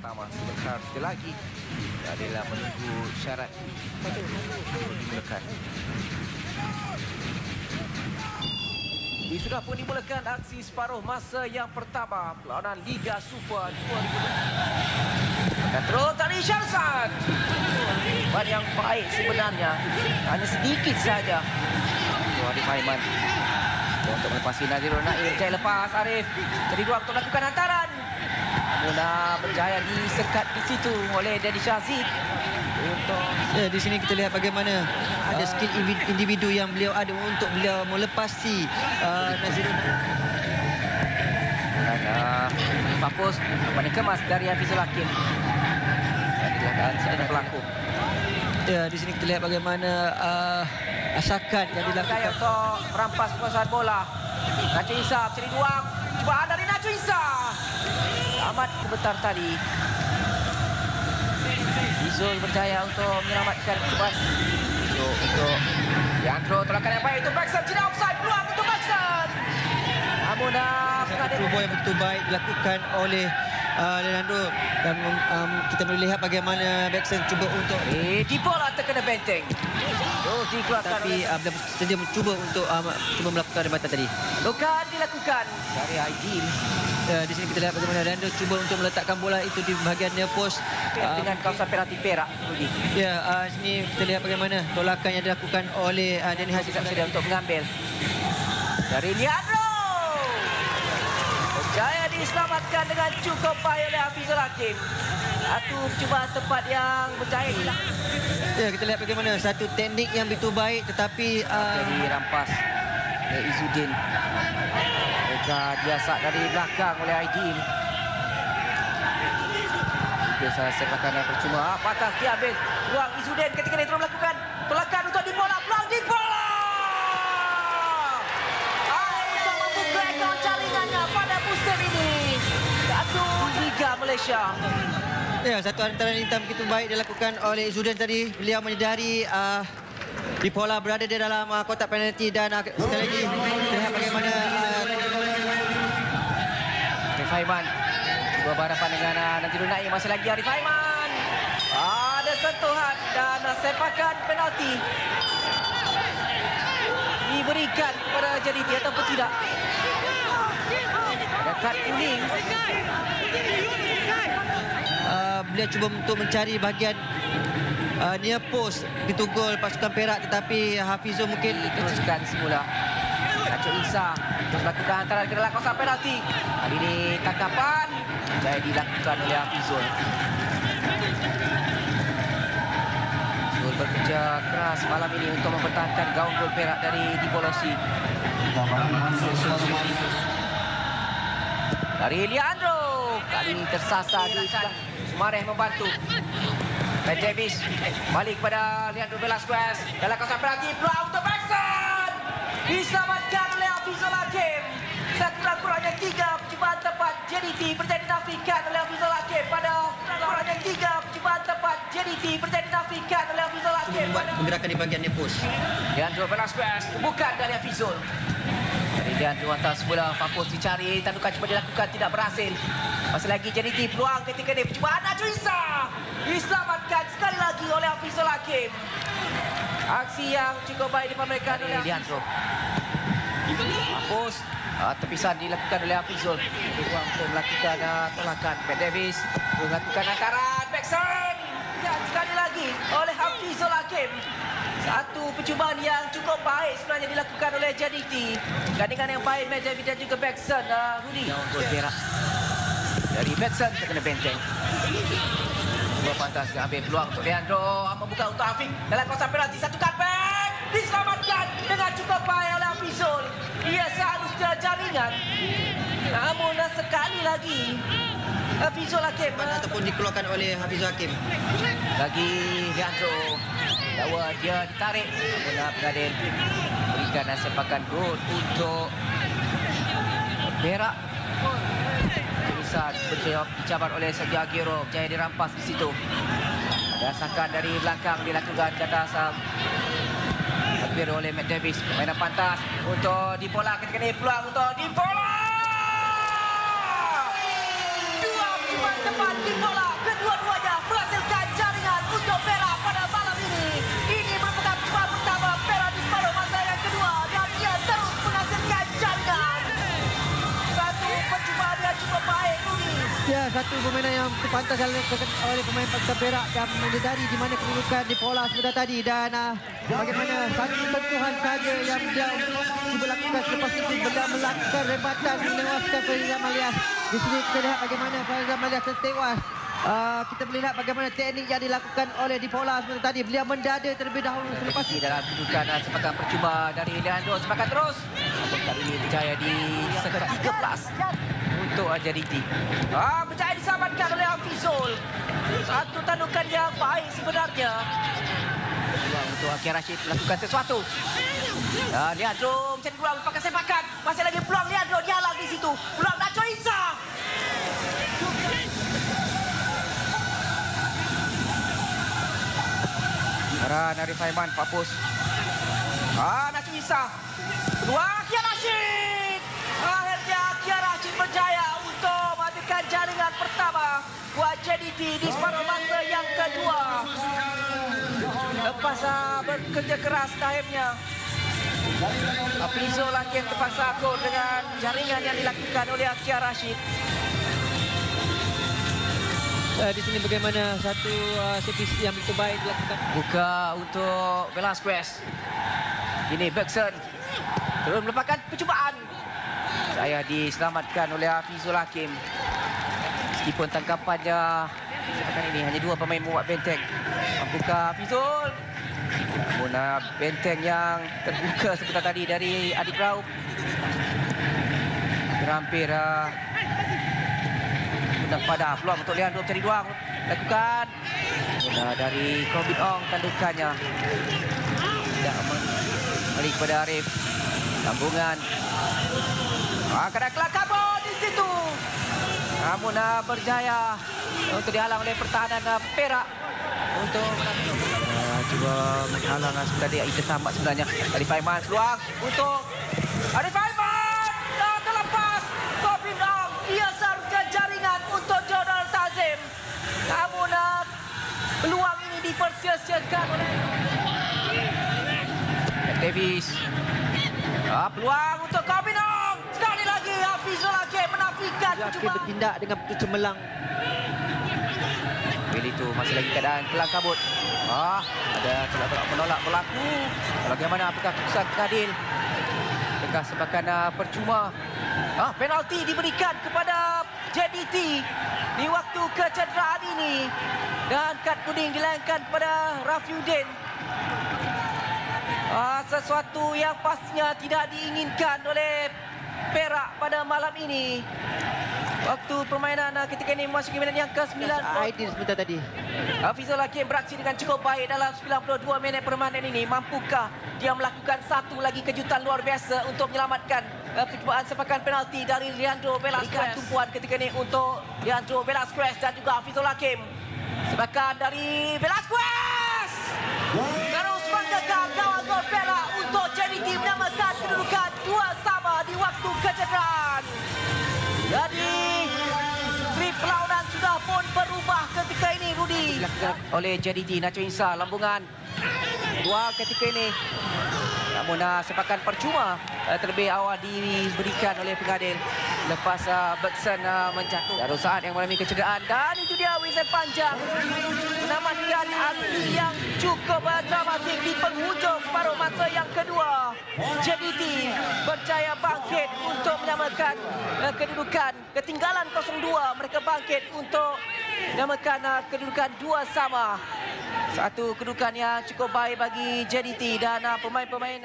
pertama. Sebentar sekali lagi adalah menunggu syarat dimulakan. Sudah pun dimulakan aksi separuh masa yang pertama perlawanan Liga Super 2020. Dan terus tadi Syarsan. Ban yang baik sebenarnya. Hanya sedikit saja. Arif Aiman. Untuk melepasi Nazirul Nair. Jaya lepas Arif. Jadi ruang untuk melakukan hantaran. Muna berjaya disekat di situ oleh Dedi Syazid. Ya, di sini kita lihat bagaimana ada skill individu yang beliau ada untuk beliau melepasi Nazirul. Dan Papus paling kemas dari Hafizul Hakim. Dan sedang berlaku. Ya, di sini kita lihat bagaimana asakan yang dilakukan untuk merampas penguasaan bola. Najwa Isa mencari ruang. Cubaan dari Najwa Isa. Amat sebentar tadi. Izul berjaya untuk menyelamatkan cubaan. Untuk Leandro, tolakan yang baik untuk Baxter. Tidak offside, peluang untuk Baxter. Namun perubahan yang begitu baik dilakukan oleh Leandro. Dan kita boleh lihat bagaimana Baxter cuba untuk di bola terkena benteng. Terus dikeluarkan. Tapi dia mencuba untuk cuba melakukan rebatan tadi. Bukan dilakukan dari Aidil. Di sini kita lihat bagaimana Leandro cuba untuk meletakkan bola itu di bahagian near post dengan kawasan penalti Perak. Ya, sini kita lihat bagaimana tolakan yang dilakukan oleh Dani Haziq Sudah untuk mengambil dari Leandro. Berjaya diselamatkan dengan cukup baik oleh Hafizul Hakim. Satu percubaan tepat yang berjaya dilakukan. Ya, kita lihat bagaimana satu teknik yang begitu baik tetapi dirampas oleh Izzuddin. Mereka diasak dari belakang oleh Aidil. Biasa sepakan yang percuma. Patah diambil. Ruang Izzuddin ketika dia terus melakukan tolakan untuk di bola. Peluang di bola. Untuk membuka akaun jaringannya pada musim ini. Satu Liga Malaysia. Ya, satu hantaran hitam begitu baik dilakukan oleh Izzuddin tadi. Beliau menyedari Dipola berada di dalam kotak penalti dan sekali lagi lihat bagaimana Arif Aiman cuba berhadapan dengan Nazirul Nair. Masih lagi Arif Aiman. Ada sentuhan dan sepakan penalti diberikan kepada JDT ataupun tidak. Dekat kuning. Beliau cuba untuk mencari bahagian near post pintu gol pasukan Perak tetapi Hafizul mungkin diteruskan semula. Najwa Isa untuk melakukan hantaran ke dalam kawasan penalti. Kali ini tangkapan jaya dilakukan oleh Hafizul. Hafizul bekerja keras malam ini untuk mempertahankan gaung gol Perak dari Dipolosi. Dari Leandro, kali ini tersasar di sebelah. Sumareh membantu. Matt Davis balik kepada Leandro Velasquez. Dalam kawasan penalti, peluang untuk Baxter. Diselamatkan oleh Hafizul Hakim. Kurangnya 3 percubaan tepat JDT berjaya dinafikan oleh Hafizul Hakim. Pada kurangnya 3 percubaan tepat JDT berjaya dinafikan oleh Hafizul Hakim. Membuat pergerakan di bahagian near post. Leandro Velasquez bukan dari Hafizul. Dari Leandro atas bola, Fapus dicari, tandukan cuba dilakukan, tidak berhasil. Masih lagi JDT peluang ketika ini percubaan Najwa Isa. Diselamatkan sekali lagi oleh Hafizul Hakim. Aksi yang cukup baik dipamerkan oleh Leandro. Hapus terpisah dilakukan oleh Hafizul. Ruang untuk melakukan tolakan. Matt Davis melakukan hantaran. Baxter. Dan sekali lagi oleh Hafizul Hakim. Satu percubaan yang cukup baik sebenarnya dilakukan oleh JDT. Gandingan yang baik Matt Davis dan juga Baxter. Rudy. Untuk Perak. Dari Baxter terkena benteng. Dua pantas ambil peluang untuk Leandro. Membuka untuk Afiq dalam kawasan penalti. Satu cutback. Diselamatkan dengan cukup baik oleh Hafizul. Ia seharusnya jaringan. Namun sekali lagi Hafizul Hakim ataupun dikeluarkan oleh Hafizul Hakim. Lagi Leandro. Bahawa dia ditarik. Bola pengadil berikan sepakan gol untuk Perak. Bisa dicabar oleh Sergio Aguero. Jaya dirampas di situ. Ada sakan dari belakang dilakukan ke atas oleh Matt Davis. Permainan pantas untuk Dipola ketika ini. Peluang untuk Dipola. Dua percubaan tepat Dipola permainan yang pantas dilakukan oleh pemain Pakistan Perak dan menyedari di mana kedudukan di pola sebentar tadi dan bagaimana satu sentuhan saja yang dia cuba lakukan selepas itu benda melakukan rebatan menewaskan Faizal Malias. Di sini kita lihat bagaimana Faizal Malias tewas. Kita melihat bagaimana teknik yang dilakukan oleh Dipola sebentar tadi. Beliau mendada terlebih dahulu selepas di dalam kedudukan sepakan percuma dari Leandro sepakan terus. Kali ini berjaya di sekat 13 untuk JDT. Berjaya diselamatkan oleh Hafizul. Satu tandukan yang baik sebenarnya. Untuk Akhir Rashid lakukan sesuatu. Leandro mencari peluang pakai sepakan. Masih lagi peluang Leandro dihalang di situ. Peluang Nacho Isa. Arif Aiman, Papus. Nacho Isa. Kedua, Akhir Rashid. Akhirnya Akhir Rashid berjaya untuk matikan jaringan pertama buat JDT di separuh masa yang kedua. Lepas bekerja keras akhirnya Hafizul Hakim terpaksa akur dengan jaringan yang dilakukan oleh Akhir Rashid. Di sini bagaimana satu servis yang begitu baik dilakukan. Buka untuk Velasquez. Ini Bergson. Terus melepaskan percubaan. Saya diselamatkan oleh Hafizul Hakim. Meskipun tangkapannya sepakan ini hanya dua pemain membuat benteng. Mampukah Hafizul? Namun benteng yang terbuka sebentar tadi dari Adik Raub. Hampir sudah pada peluang untuk Leandro mencari ruang. Lakukan. Sudah dari Corbin Ong tandukannya. Tidak balik kepada Arif. Sambungan. Kena kelak kabur di situ. Namun berjaya untuk dihalang oleh pertahanan Perak. Untuk cuba menghalang sebenarnya Ida Samad sebenarnya. Arif Aiman peluang untuk Arif Aiman. Terlepas. Corbin Ong. Dia seharusnya jaringan untuk Jonal Tazim. Namun peluang ini dipersia-siakan oleh Davis. Peluang untuk Corbin Ong. Sekali lagi Hafizul Hakim menafikan Hakim bertindak dengan begitu cemerlang. Bila itu masih lagi keadaan kelang kabut. Ada tolak menolak pelaku. Bagaimana apakah keputusan pengadil? Tengah sepakan percuma. Penalti diberikan kepada JDT di waktu kecederaan ini. Dan kad kuning dilayangkan kepada Rafiuddin. Sesuatu yang pastinya tidak diinginkan oleh Perak pada malam ini. Waktu permainan ketika ini memasuki minit yang ke-9. Aidil sebentar tadi. Hafizul Hakim beraksi dengan cukup baik dalam 92 minit permainan ini. Mampukah dia melakukan satu lagi kejutan luar biasa untuk menyelamatkan percubaan sepakan penalti dari Leandro Velasquez. Tumpuan ketika ini untuk Leandro Velasquez dan juga Hafizul Hakim. Sepakan dari Velasquez. Terus menggagah gawang gol Perak untuk JDT menyamakan kedudukan 2-2 di waktu kecederaan. Jadi grip perlawanan sudah pun berubah ketika ini, Rudi. Dilakukan oleh JDT. Nacho Isa lambungan. Dua ketika ini. Namun sepakan percuma terlebih awal diberikan oleh pengadil. Lepas Bergson menjatuh. Darul Saad yang mengalami kecederaan. Dan itu dia Wizard Panjang menamatkan aksi yang cukup dramatik di penghujung separuh masa yang kedua. JDT berjaya bangkit untuk menyamakan kedudukan. Ketinggalan 0-2. Mereka bangkit untuk menyamakan kedudukan 2-2. Satu kedudukan yang cukup baik bagi JDT dan pemain-pemain